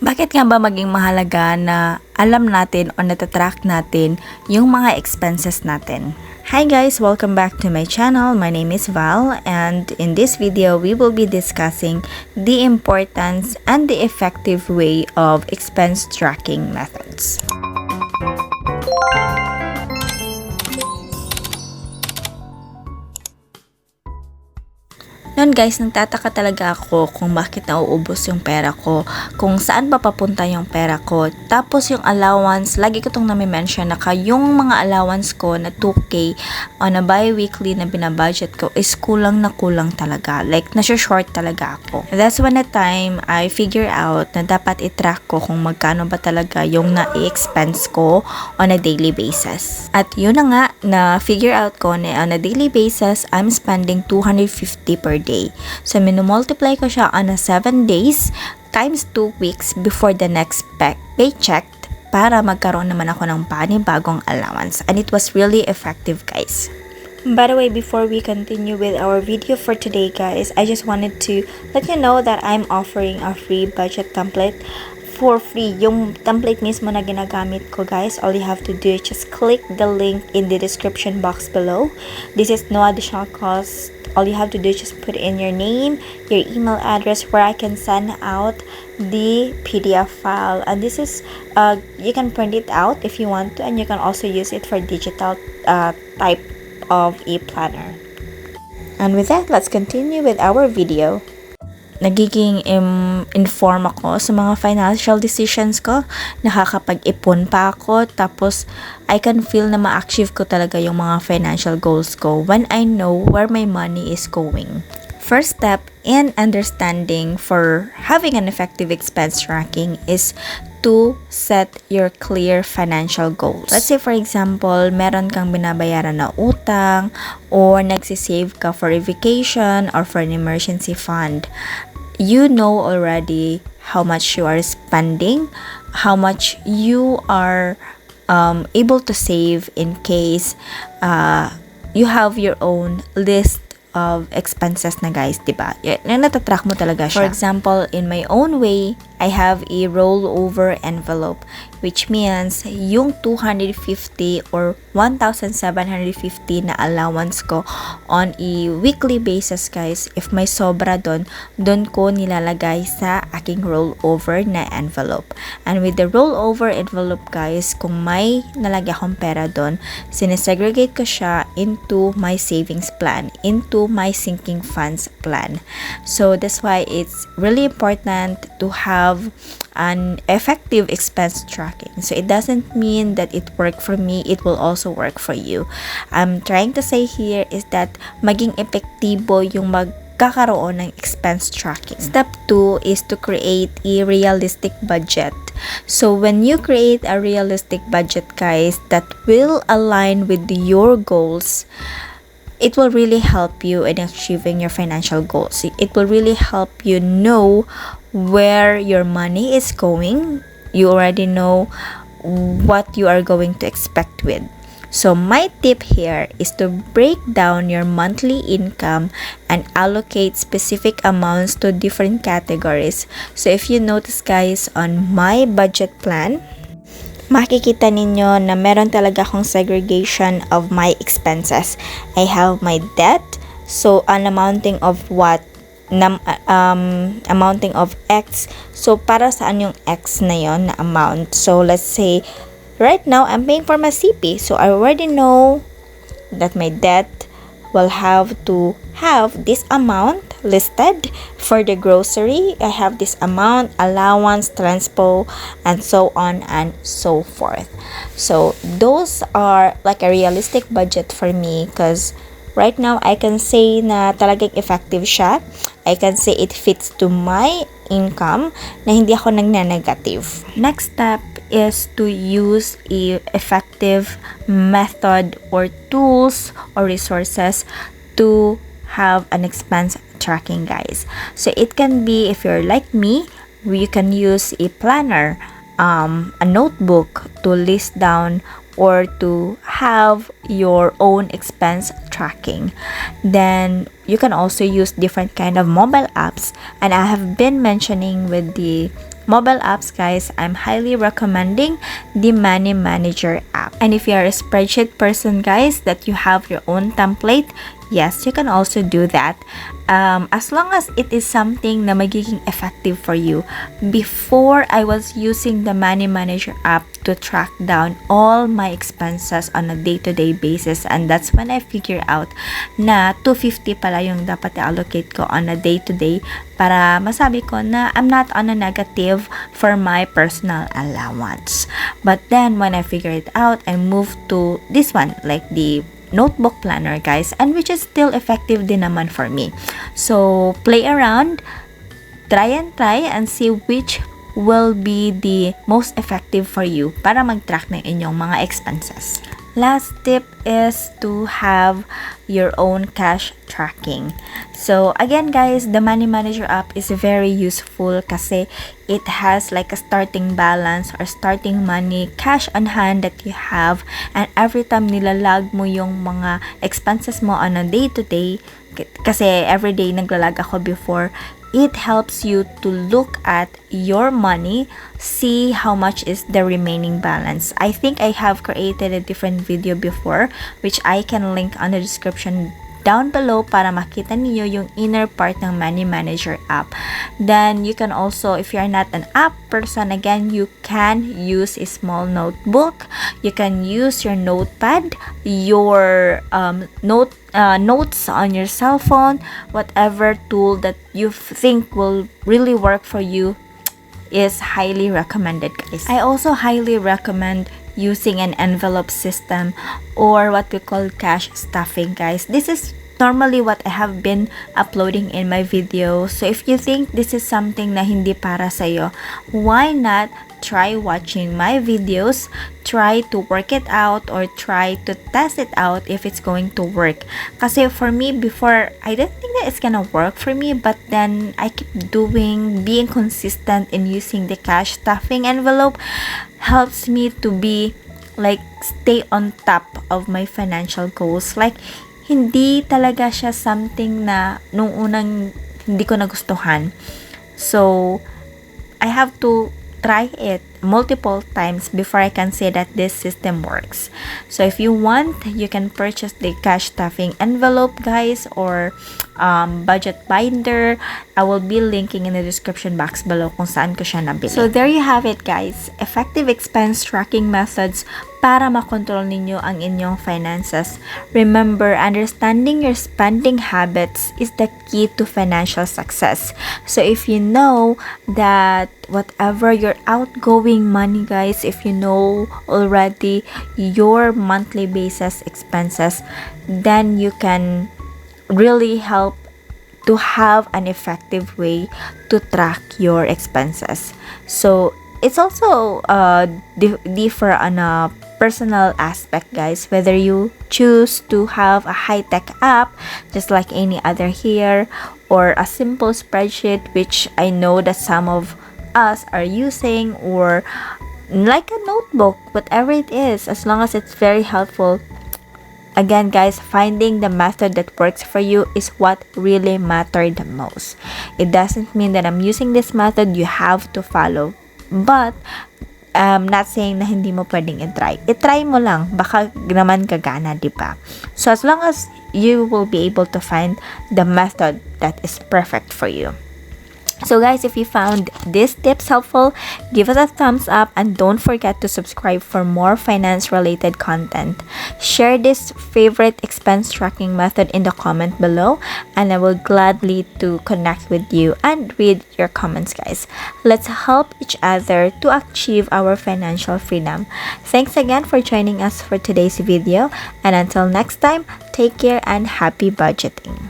Bakit nga ba maging mahalaga na alam natin o natatrack natin yung mga expenses natin? Hi guys! Welcome back to my channel. My name is Val, and in this video, we will be discussing the importance and the effective way of expense tracking methods. Noon guys, nagtataka talaga ako kung bakit nauubos yung pera ko, kung saan ba papunta yung pera ko. Tapos yung allowance, lagi ko itong nami-mention na yung mga allowance ko na 2K on a bi-weekly na binabudget ko is kulang na kulang talaga. Like, nasa-short talaga ako. That's when the time I figure out na dapat i-track ko kung magkano ba talaga yung na-expense ko on a daily basis. At yun na nga, na-figure out ko na on a daily basis, I'm spending 250 per day. So, minumultiply ko siya on a 7 days times 2 weeks before the next paycheck para magkaroon naman ako ng panibagong allowance. And it was really effective, guys. By the way, before we continue with our video for today, guys, I just wanted to let you know that I'm offering a free budget template for free. Yung template mismo na ginagamit ko, guys, all you have to do is just click the link in the description box below. This is no additional cost. All you have to do is just put in your name, your email address, where I can send out the PDF file. And this is, you can print it out if you want to, and you can also use it for digital type of e-planner. And with that, let's continue with our video. Nagiging inform ako sa mga financial decisions ko. Nakakapag-ipon pa ako. Tapos, I can feel na ma-achieve ko talaga yung mga financial goals ko when I know where my money is going. First step in understanding for having an effective expense tracking is to set your clear financial goals. Let's say for example, meron kang binabayaran na utang or nagsisave ka for a vacation or for an emergency fund. You know already how much you are spending, how much you are able to save in case you have your own list of expenses na, guys, diba? Natatrack mo talaga siya. For example, in my own way, I have a rollover envelope, which means yung 250 or 1,750 na allowance ko on a weekly basis, guys, if may sobra doon ko nilalagay sa aking rollover na envelope. And with the rollover envelope, guys, kung may nalagay akong pera doon, sinesegregate ko siya into my savings plan, into my sinking funds plan. So that's why it's really important to have an effective expense tracking. So it doesn't mean that it worked for me, it will also work for you. I'm trying to say here is that maging epektibo yung magkakaroon ng expense tracking. Step 2 is to create a realistic budget. So when you create a realistic budget, guys, that will align with your goals, it will really help you in achieving your financial goals. It will really help you know where your money is going. You already know what you are going to expect with. So my tip here is to break down your monthly income and allocate specific amounts to different categories. So if you notice, guys, on my budget plan, makikita ninyo na meron talaga akong segregation of my expenses. I have my debt, so an amounting of what? Amounting of X. So, para saan yung X na yon na amount? So, let's say, right now, I'm paying for my CP. So, I already know that my debt will have to have this amount listed. For the grocery, I have this amount, allowance, transpo, and so on and so forth. So those are like a realistic budget for me because right now I can say na talagang effective siya. I can say it fits to my income na hindi ako nagne-negative. Next step is to use a effective method or tools or resources to have an expense tracking, guys. So it can be, if you're like me, you can use a planner, a notebook to list down or to have your own expense tracking. Then you can also use different kind of mobile apps, and I have been mentioning with the mobile apps, guys, I'm highly recommending the Money Manager app. And if you are a spreadsheet person, guys, that you have your own template, yes, you can also do that. As long as it is something na magiging effective for you. Before, I was using the Money Manager app to track down all my expenses on a day-to-day basis, and that's when I figure out na 250 pala yung dapat i-allocate ko on a day-to-day para masabi ko na I'm not on a negative for my personal allowance. But then, when I figure it out, I moved to this one, like the notebook planner, guys, and which is still effective din naman for me. So play around, try and see which will be the most effective for you para mag-track ng inyong mga expenses. Last tip is to have your own cash tracking. So again, guys, the Money Manager app is very useful kasi it has like a starting balance or starting money, cash on hand that you have, and every time nilalag mo yung mga expenses mo on a day-to-day, kasi everyday naglalag ako before, it helps you to look at your money, see how much is the remaining balance. I think I have created a different video before, which I can link on the description down below para makita niyo yung inner part ng Money Manager app. Then, you can also, if you're not an app person, again, you can use a small notebook. You can use your notepad, your notes on your cell phone, whatever tool that you think will really work for you is highly recommended, guys. I also highly recommend using an envelope system or what we call cash stuffing, guys. This is normally what I have been uploading in my videos. So if you think this is something na hindi para sa'yo, why not try watching my videos, try to work it out, or try to test it out if it's going to work. Kasi for me, before, I didn't think that it's gonna work for me, but then I keep being consistent in using the cash stuffing envelope helps me to be like stay on top of my financial goals. Like, hindi talaga siya something na nung unang hindi ko nagustuhan. So, I have to try it multiple times before I can say that this system works. So if you want, you can purchase the cash stuffing envelope, guys, or budget binder. I will be linking in the description box below kung saan ko siya nabili. So there you have it, guys. Effective expense tracking methods para makontrol ninyo ang inyong finances. Remember, understanding your spending habits is the key to financial success. So if you know that whatever your outgoing money, guys, if you know already your monthly basis expenses, then you can really help to have an effective way to track your expenses. So it's also differ on a personal aspect, guys, whether you choose to have a high-tech app just like any other here, or a simple spreadsheet, which I know that some of us are using, or like a notebook, whatever it is, as long as it's very helpful. Again, guys, finding the method that works for you is what really matters the most. It doesn't mean that I'm using this method you have to follow, but I'm not saying na hindi mo pwedeng i-try. I-try mo lang, baka naman kagana, diba? So as long as you will be able to find the method that is perfect for you. So guys, if you found these tips helpful, give us a thumbs up and don't forget to subscribe for more finance related content. Share this favorite expense tracking method in the comment below and I will gladly to connect with you and read your comments, guys. Let's help each other to achieve our financial freedom. Thanks again for joining us for today's video, and until next time, take care and happy budgeting.